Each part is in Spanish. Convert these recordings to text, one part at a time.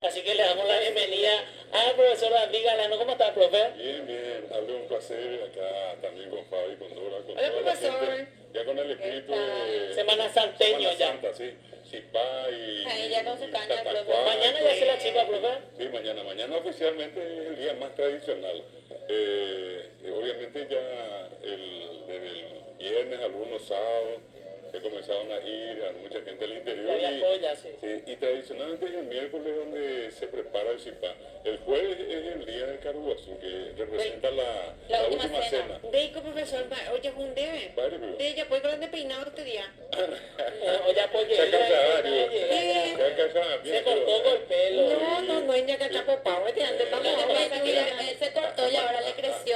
Así que le damos la bienvenida al profesor David Galano. ¿Cómo está, profe? Bien, bien. Algo un placer acá también con Fabi, con Dora, con Hola, toda la profesor. gente. Ya con el espíritu de Semana Santeño Semana ya. Santa, sí. Chipá y Ahí ya con su caña, Tatacuá. profe. Mañana ya se la chica, profe. Sí, mañana. Mañana oficialmente es el día más tradicional. Obviamente ya desde el viernes, algunos sábados, ya comenzaron a ir a mucha gente al interior. Ya viajó ya, sí. Y tradicionalmente es el miércoles donde se prepara el chipá. El jueves es el día del Caruazú, que representa la última cena. Deico, profesor, hoy es un debe. Vale, pero- De ella puede con el peinado este día. O ya apoyé. Ya casada, digo. Sí. Ya casada, bien, Se cortó con el pelo. No, ella que está popado, este antes vamos Lo que a pasa es que él se cortó y ahora le creció.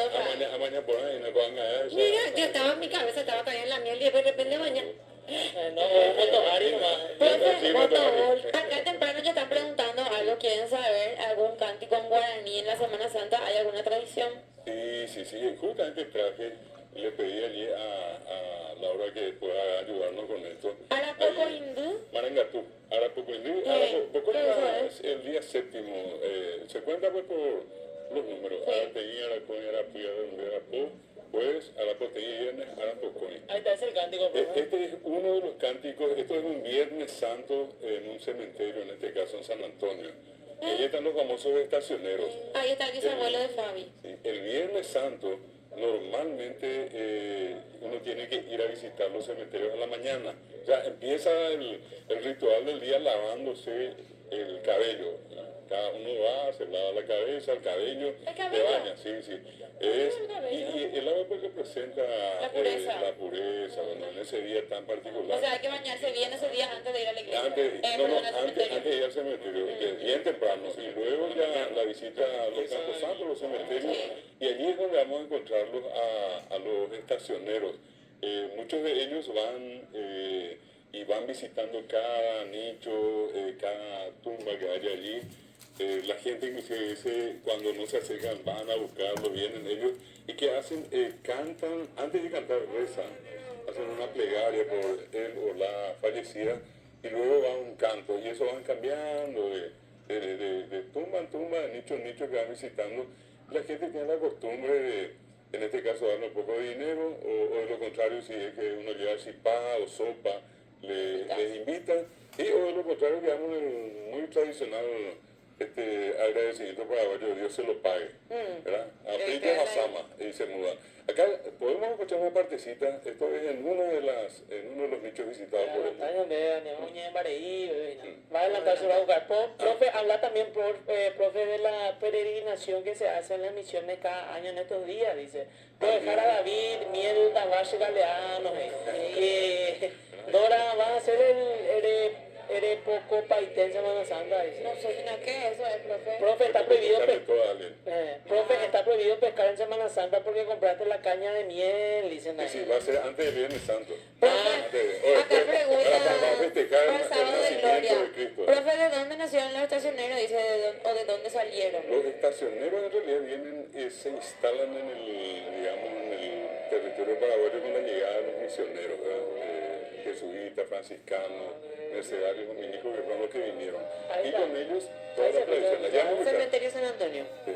Mañana por ahí no van a eso. Mira, yo estaba en mi cabeza, estaba todavía en la miel y de repente mañana. No, un motojari nomás. Profe, Motogol, acá temprano ya están preguntando algo, quieren saber algún cántico en guaraní en la Semana Santa, ¿hay alguna tradición? Sí, justamente traje, le pedí allí a Laura que pueda ayudarnos con esto. ¿Arapoco Ahí- hindú? Marangatú, Arapuco hindú, Arapuco es el día séptimo, se cuenta pues por los números, Arapeí, Aracoy, Arapuí, Arapu, jueves, Arapoteí, viernes, Arapocoy. Ahí está, es el cántico, profe. Este es uno de los cánticos, esto es un Viernes Santo en un cementerio, en este caso en San Antonio. Ahí están los famosos estacioneros. Ahí está el bisabuelo de Fabi. Sí, el Viernes Santo normalmente uno tiene que ir a visitar los cementerios a la mañana. O sea, empieza el ritual del día lavándose el cabello. ¿No? Cada uno va, se lava la cabeza, el cabello, ¿El cabello? se baña, sí. Y el agua pues representa La pureza. la pureza, bueno, en ese día tan particular. O sea, hay que bañarse bien ese día antes de ir a la iglesia. Antes, Perdón, al antes cementerio. de ir al cementerio, bien temprano, y luego ya la visita a los campos santos, los cementerios, y allí es donde vamos a encontrarlos a los estacioneros. Muchos de ellos van y van visitando cada nicho, cada tumba que hay allí. La gente inclusive cuando no se acercan van a buscarlo, vienen ellos, y que hacen, cantan, antes de cantar rezan, hacen una plegaria por él o la fallecida, y luego va un canto, y eso van cambiando de tumba en tumba, de nicho en nicho que van visitando. La gente tiene la costumbre de, en este caso, darle un poco de dinero, o de lo contrario, si es que uno lleva chipá o sopa, les invitan, o de lo contrario, que damos el muy tradicional agradecimiento paraguayo, Dios se lo pague, ¿verdad? Aplica a Sama y se mudan. Acá podemos escuchar una partecita, esto es en uno de los nichos visitados por él. Va a adelantar, se va a jugar. Profe, habla también, profe, de la peregrinación que se hace en las misiones cada año en estos días, dice. Puedo dejar a David, Miel, Tabache, Galeano, Dora, va a hacer el poco paité en Semana Santa, dice. No sé, sino ¿qué eso es, profe? Profe, está prohibido Escucharle todo a alguien. profe, está prohibido pescar en Semana Santa porque compraste la caña de miel, dicen ahí. Sí, va a ser antes del Viernes Santo. Acá pregunta, Para festejar para el sábado de nacimiento gloria. de Cristo. Profe, ¿de dónde nacieron los estacioneros? Dice, o de dónde salieron. Los estacioneros en realidad vienen, se instalan en el territorio paraguayo con la llegada de los misioneros, ¿verdad? Jesuitas, franciscanos, mercedarios, dominicos, que fueron los que vinieron. Ahí Y está. con ellos toda la tradición. Allá vamos a escuchar. Cementerio San Antonio. Sí.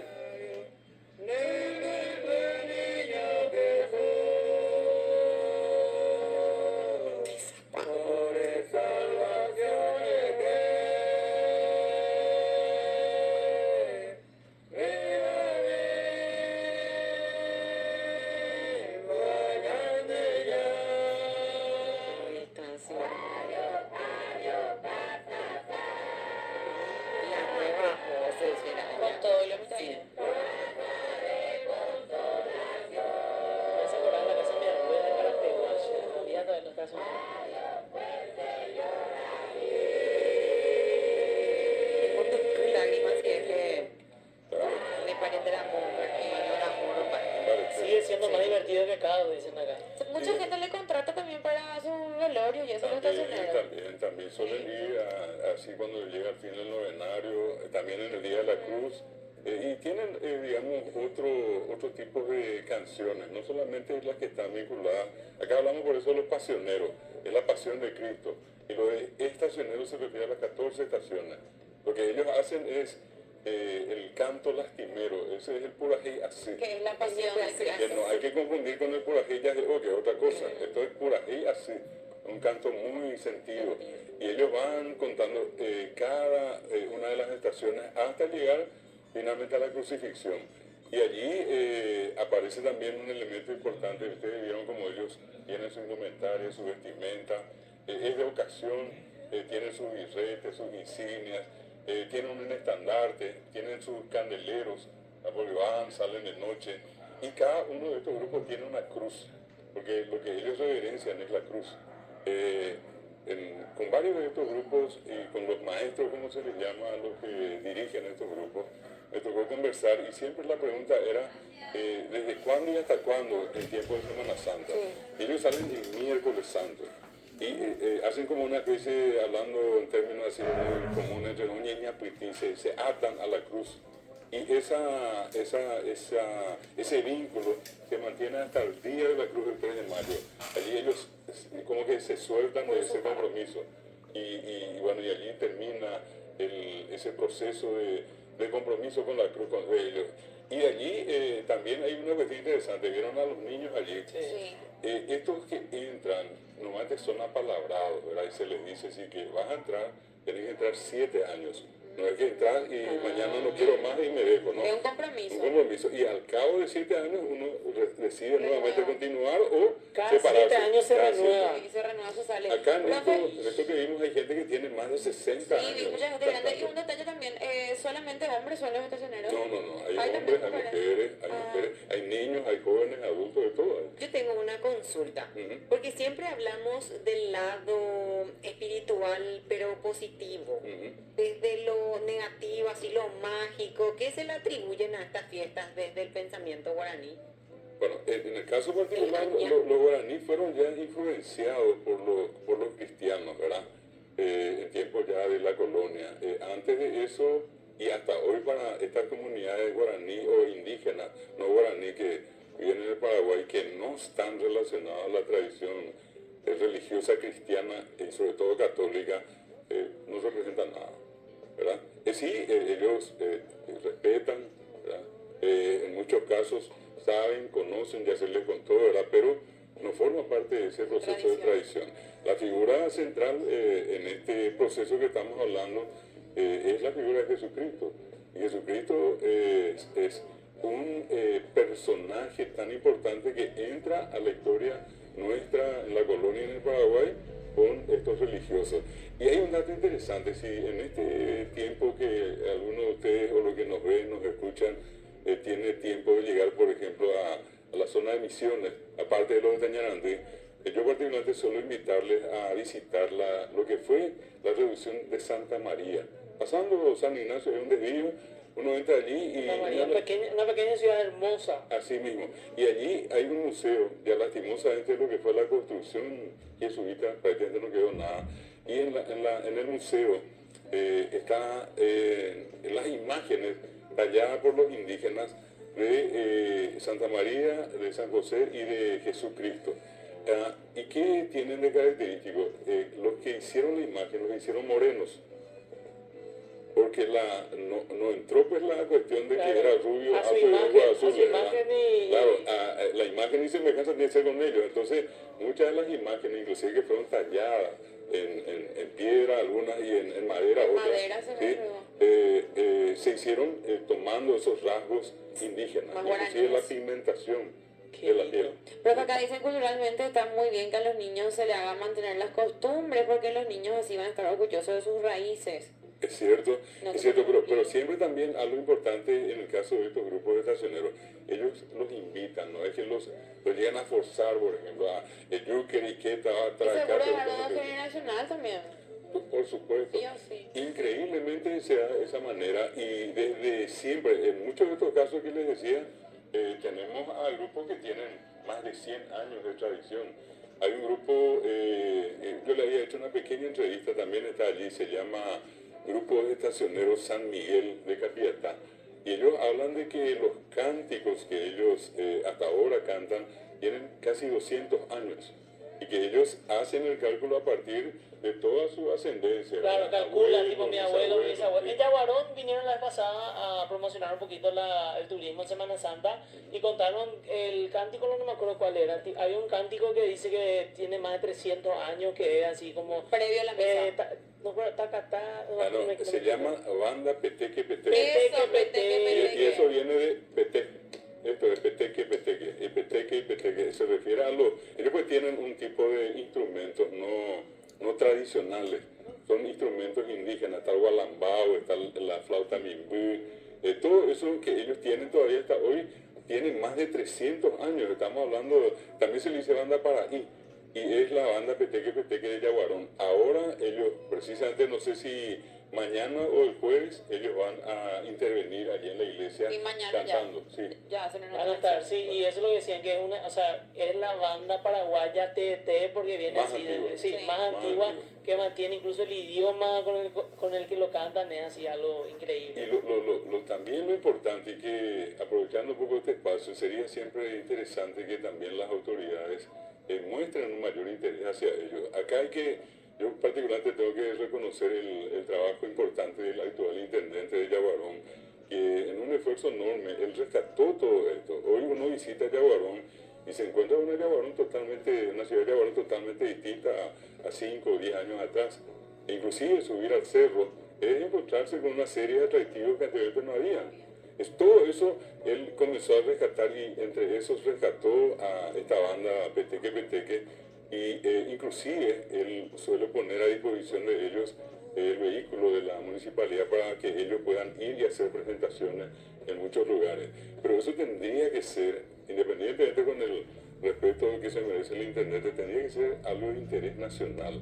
Ahí está, sí. Las nuevas voces, con todo lo que Sí. Me hace acordar la casa de mi abuela en Carapeguache. Ya todavía no está sonando. Con tus lágrimas que es que le pariente el amor, y el amor para. Sigue siendo más divertido que cada, dicen acá. Mucha gente le contrata también para su velorio y eso los estacioneros. También suelen ir así cuando llega el fin del novenario, también en el Día de la Cruz, y tienen, digamos, otro tipo de canciones, no solamente las que están vinculadas, acá hablamos por eso de los pasioneros, es la pasión de Cristo, y lo de estacioneros se refiere a las 14 estaciones, Lo que ellos hacen es el canto lastimero, ese es el purají así. Que es la pasión del Que Cristo. no hay que confundir con el purají yahoo, que es otra cosa. Esto es purají así, un canto muy sentido. Y ellos van contando cada una de las estaciones hasta llegar finalmente a la crucifixión. Y allí aparece también un elemento importante. Ustedes vieron como ellos tienen su indumentaria, su vestimenta, es de ocasión, tienen sus birretes, sus insignias, tienen un estandarte, tienen sus candeleros, porque van, salen de noche. Y cada uno de estos grupos tiene una cruz, porque lo que ellos reverencian es la cruz. Con varios de estos grupos y con los maestros, como se les llama a los que dirigen estos grupos, me tocó conversar y siempre la pregunta era ¿desde cuándo y hasta cuándo el tiempo de Semana Santa? Ellos salen el miércoles santo y hacen como una especie, hablando en términos así muy comunes, entre un ñeñapuití, se atan a la cruz. Y ese vínculo se mantiene hasta el día de la cruz del 3 de mayo. Allí ellos como que se sueltan de ese compromiso. Y bueno, y allí termina ese proceso de compromiso con la cruz con ellos. Y allí también hay una cuestión interesante. ¿Vieron a los niños allí? Sí. Estos que entran, normalmente son apalabrados, ¿verdad? Y se les dice así que vas a entrar, tenés que entrar 7 años. No es que entrar y mañana no quiero más y me dejo, ¿no? Es un compromiso. Un compromiso. Y al cabo de 7 años uno decide nuevamente continuar o Cada separarse. 7 años se Cada renueva. Y se renueva su sale. Acá en Profe, esto que vimos hay gente que tiene más de 60 sí, años. mucha gente grande. Y un detalle también, ¿solamente hombres son los estacioneros? No, hay Hay hombres, también hay mujeres, hay niños, hay jóvenes, adultos, de todo. Yo tengo una consulta, porque siempre hablamos del lado espiritual, pero positivo, desde lo negativo, así lo mágico, ¿qué se le atribuyen a estas fiestas desde el pensamiento guaraní? Bueno, en el caso particular, los guaraníes fueron ya influenciados por los cristianos, ¿verdad? En tiempos ya de la colonia. Antes de eso, y hasta hoy para estas comunidades guaraní o indígenas, no guaraní, que viven en el Paraguay, que no están relacionados a la tradición religiosa cristiana y sobre todo católica, no representan nada, ¿verdad? Sí, ellos respetan, ¿verdad? En muchos casos saben, conocen, ya se les contó, ¿verdad? Pero no forma parte de ese proceso de tradición. La figura central en este proceso que estamos hablando es la figura de Jesucristo. Y Jesucristo es un personaje tan importante que entra a la historia nuestra en la colonia en el Paraguay con estos religiosos. Y hay un dato interesante, si en este tiempo que algunos de ustedes o los que nos ven, nos escuchan, tiene tiempo de llegar, por ejemplo, a la zona de Misiones, aparte de los de Tañarandí, yo particularmente suelo invitarles a visitar lo que fue la reducción de Santa María. Pasando San Ignacio de un desvío, uno entra allí y... Una pequeña ciudad hermosa. Así mismo. Y allí hay un museo, ya lastimosamente lo que fue la construcción jesuita, prácticamente no quedó nada. Y en el museo están las imágenes talladas por los indígenas de Santa María, de San José y de Jesucristo. ¿Y qué tienen de característico? Los que hicieron la imagen, los hicieron morenos. Porque no entró pues la cuestión de que era rubio, a su alto y imagen, ojos azules, a su imagen y... Claro, la imagen y semejanza tiene que ser con ellos. Entonces, muchas de las imágenes, inclusive que fueron talladas en piedra, algunas y en madera, otras, madera se hicieron tomando esos rasgos indígenas, Más inclusive la guaraníes. pigmentación Qué de la lindo. piel. Pero acá dicen culturalmente está muy bien que a los niños se les haga mantener las costumbres, porque los niños así van a estar orgullosos de sus raíces. Es cierto, No, es cierto, no, pero siempre también algo importante en el caso de estos grupos de estacioneros, ellos los invitan, no es que los llegan a forzar, por ejemplo, a el yuker y queta, a Y seguro traer es algo generacional también. por supuesto. Sí o sí. Increíblemente se da de esa manera y desde siempre, en muchos de estos casos que les decía, tenemos a grupos que tienen más de 100 años de tradición. Hay un grupo, yo le había hecho una pequeña entrevista, también está allí, se llama Grupo de Estacioneros San Miguel de Capiatá. Y ellos hablan de que los cánticos que ellos hasta ahora cantan tienen casi 200 años. y que ellos hacen el cálculo a partir de toda su ascendencia. Claro, ¿verdad? calcula, Abuelo, tipo mi abuelo, mi bisabuelo. En sí. Yaguarón vinieron la vez pasada a promocionar un poquito el turismo en Semana Santa y contaron el cántico, no me acuerdo cuál era. Había un cántico que dice que tiene más de 300 años, que es así como... Previo a la misa. No, pero tacatá... Se llama banda Peteque Peteque. Eso, peteque, Y eso viene de Peteque. Esto es Peteque Peteque. Y Peteque y Peteque se refiere a los... Ellos pues tienen un tipo de instrumentos no tradicionales. Son instrumentos indígenas. Está el gualambao, está la flauta mimbú. Todo eso que ellos tienen todavía hasta hoy tienen más de 300 años. Estamos hablando... También se le dice banda paraí. Y es la banda Peteque Peteque de Yaguarón. Ahora ellos, precisamente, no sé si mañana o el jueves, ellos van a intervenir allí en la iglesia Y mañana cantando. Sí. Ya hacen una Van a estar, sí, y eso es lo que decían, que es una, o sea, es la banda paraguaya TT porque viene Más así, antigua. sí, Sí. más Más antigua, antigua. que mantiene incluso el idioma con el que lo cantan, es así algo increíble. Y también lo importante, y que aprovechando un poco este espacio, sería siempre interesante que también las autoridades muestren un mayor interés hacia ellos. Acá yo particularmente tengo que reconocer el trabajo importante del actual intendente de Yaguarón, que en un esfuerzo enorme, él rescató todo esto. Hoy uno visita Yaguarón y se encuentra una ciudad de Yaguarón totalmente distinta a 5 o 10 años atrás. E inclusive subir al cerro es encontrarse con una serie de atractivos que anteriormente no había. Todo eso él comenzó a rescatar y entre esos rescató a esta banda Peteque Peteque y inclusive él suele poner a disposición de ellos el vehículo de la municipalidad para que ellos puedan ir y hacer presentaciones en muchos lugares. Pero eso tendría que ser, independientemente con el respeto que se merece el intendente, tendría que ser algo de interés nacional.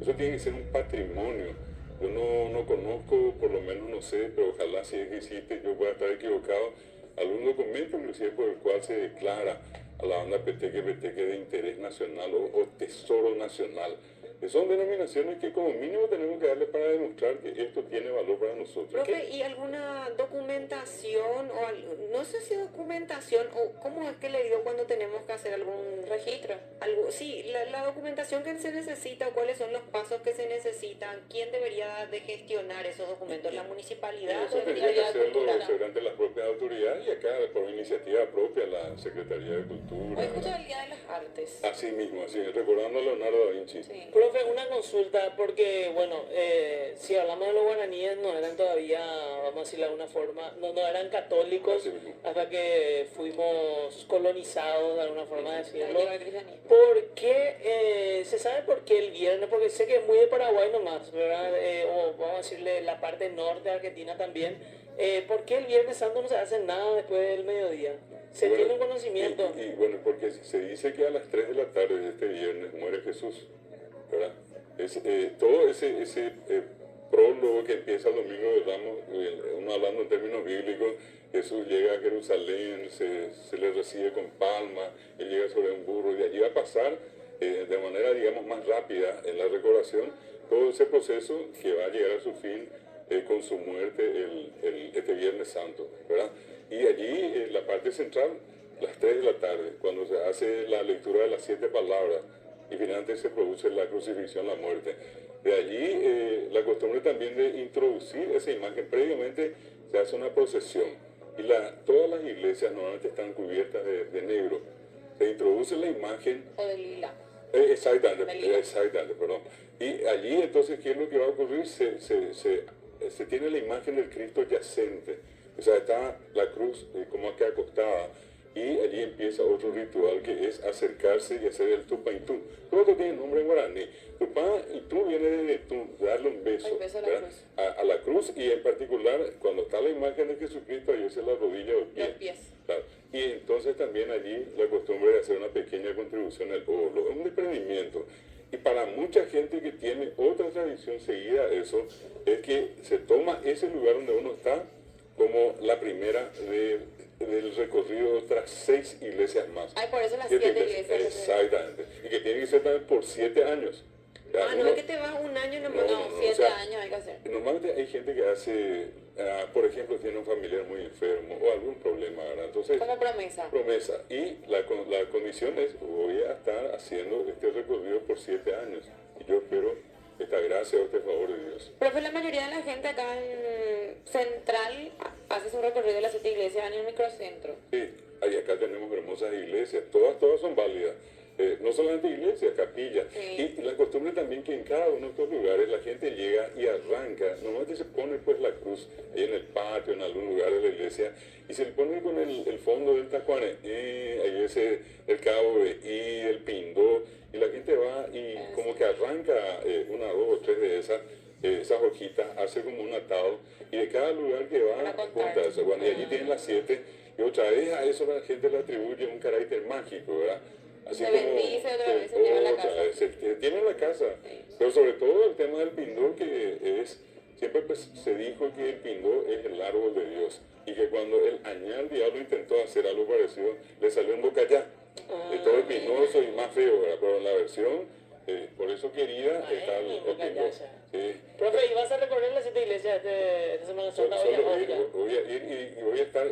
Eso tiene que ser un patrimonio. Yo no conozco, por lo menos no sé, pero ojalá si existe, yo pueda estar equivocado, algún documento inclusive por el cual se declara a la banda Peteque Peteque de interés nacional o tesoro nacional. Son denominaciones que como mínimo tenemos que darle para demostrar que esto tiene valor para nosotros. Profe, ¿y alguna documentación no sé si documentación o cómo es que le digo cuando tenemos que hacer algún registro? Sí, la documentación que se necesita, cuáles son los pasos que se necesitan, quién debería de gestionar esos documentos, la municipalidad, Eso la tendría que Secretaría de hacerlo Cultura. seguramente las propias autoridades y acá por iniciativa propia la Secretaría de Cultura. Hoy justo el Día de las Artes. Así mismo, así, recordando a Leonardo da Vinci. Sí. Profe, una consulta, porque, bueno, si hablamos de los guaraníes, no eran todavía, vamos a decirlo de alguna forma, no eran católicos Así mismo. hasta que fuimos colonizados, de alguna forma de decirlo. Llegó el cristianismo. ¿Por qué, se sabe por qué el viernes? Porque sé que es muy de Paraguay nomás, ¿verdad? O vamos a decirle la parte norte de Argentina también. ¿Por qué el Viernes Santo no se hace nada después del mediodía? ¿Se Bueno, tiene un conocimiento? Y bueno, porque se dice que a las 3 de la tarde de este viernes muere Jesús, ¿verdad? Todo ese prólogo que empieza el domingo de Ramos, uno hablando en términos bíblicos, Jesús llega a Jerusalén, se le recibe con palma, él llega sobre un burro y allí va a pasar de manera, digamos, más rápida en la recordación todo ese proceso que va a llegar a su fin con su muerte este Viernes Santo, ¿verdad? Y allí, la parte central, las 3 de la tarde, cuando se hace la lectura de las 7 palabras y finalmente se produce la crucifixión, la muerte. De allí la costumbre también de introducir esa imagen. Previamente se hace una procesión y todas las iglesias normalmente están cubiertas de negro. Se introduce la imagen. O de lila. Exactamente, Melina. perdón. Y allí entonces, ¿qué es lo que va a ocurrir? Se tiene la imagen del Cristo yacente. O sea, está la cruz como que acostada. Y allí empieza otro ritual que es acercarse y hacer el tupa y tú. Todo esto tiene nombre en guaraní. Tupa y tú viene de tú, darle un beso, El beso a la ¿verdad? cruz. A la cruz y en particular cuando está la imagen de Jesucristo, ahí es la rodilla o el pie. Los pies. Claro. Y entonces también allí la costumbre de hacer una pequeña contribución al pueblo. Es un desprendimiento. Y para mucha gente que tiene otra tradición seguida a eso, es que se toma ese lugar donde uno está como la primera del recorrido de otras 6 iglesias más. Ay, por eso las 7 7 iglesias. Exactamente. Y que tiene que ser también por 7 años. Ya, Ah, no es que te vas un año nomás. No, no, 7 o sea, años hay que hacer. Normalmente hay gente que hace por ejemplo, tiene un familiar muy enfermo o algún problema, ¿verdad? Entonces, Como promesa. promesa. Y la condición es, voy a estar haciendo este recorrido por 7 años. Y yo espero esta gracia o este favor de Dios. Profe, la mayoría de la gente acá en Central hace su recorrido de las 7 iglesias en el microcentro. Sí, ahí acá tenemos hermosas iglesias, todas son válidas. No solamente iglesias, capillas. Sí. Y la costumbre también que en cada uno de estos lugares la gente llega y arranca. Normalmente se pone pues la cruz ahí en el patio, en algún lugar de la iglesia, y se le pone con el fondo del tacuare, ahí ese, el cabo de I, el pindó, y la gente va y como que arranca una, dos o tres de esas hojitas, hace como un atado, y de cada lugar que va, Para contar. junta eso. Bueno, y allí tienen las 7, y otra vez a eso la gente le atribuye un carácter mágico, ¿verdad? Así Se bendice, otra vez se lleva a la casa. Se tiene en la casa, pero sobre todo el tema del pindó, que es, siempre pues se dijo que el pindó es el árbol de Dios, y que cuando el añal diablo intentó hacer algo parecido, le salió en boca ya, todo espinoso y más feo, ¿verdad? Pero en la versión, por eso quería está el pindó. Sí. Profe, ¿y vas a recorrer las 7 iglesias esta Semana Santa? Solo Oye, ya. voy a ir y voy a estar,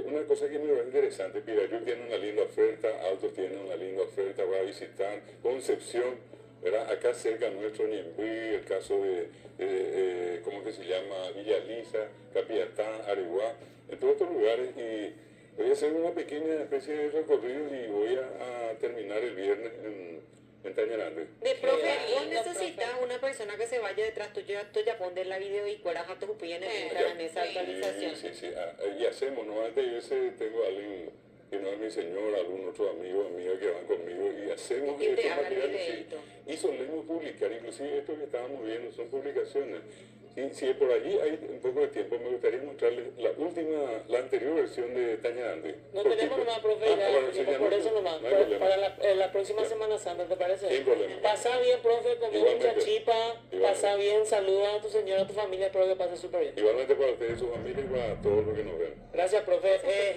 una cosa que me parece interesante, Pirayú tiene una linda oferta, Altos tiene una linda oferta, voy a visitar Concepción, ¿verdad? Acá cerca nuestro Ñemby, el caso de ¿cómo que se llama? Villa Lisa, Capiatá, Areguá, en todos estos lugares, y voy a hacer una pequeña especie de recorrido y voy a terminar el viernes en Tañarande. De profe, Qué vos lindo, necesitas profe. una persona que se vaya detrás tuyo, tú ya pones la video y cueras a tu en en esa actualización. Sí, y hacemos, ¿no? Antes yo tengo a alguien que no es mi señor, algún otro amigo, amiga que van conmigo, y hacemos Y te estos hagan materiales, videíto. y solemos publicar, inclusive esto que estábamos viendo son publicaciones. Si por allí hay un poco de tiempo, me gustaría mostrarles la anterior versión de Tañarande. No tenemos nomás, profe, ya, bueno, sí, tiempo, ya por no- eso nomás. no hay problema. Para la próxima Semana Santa, ¿te parece? Sin problema. Pasa bien, profe, come Igualmente. mucha chipa, Igualmente. pasa bien, saluda a tu señora, a tu familia, espero que pase súper bien. Igualmente para ustedes, sus familias y para todos los que nos ven. Gracias, profe. Hey.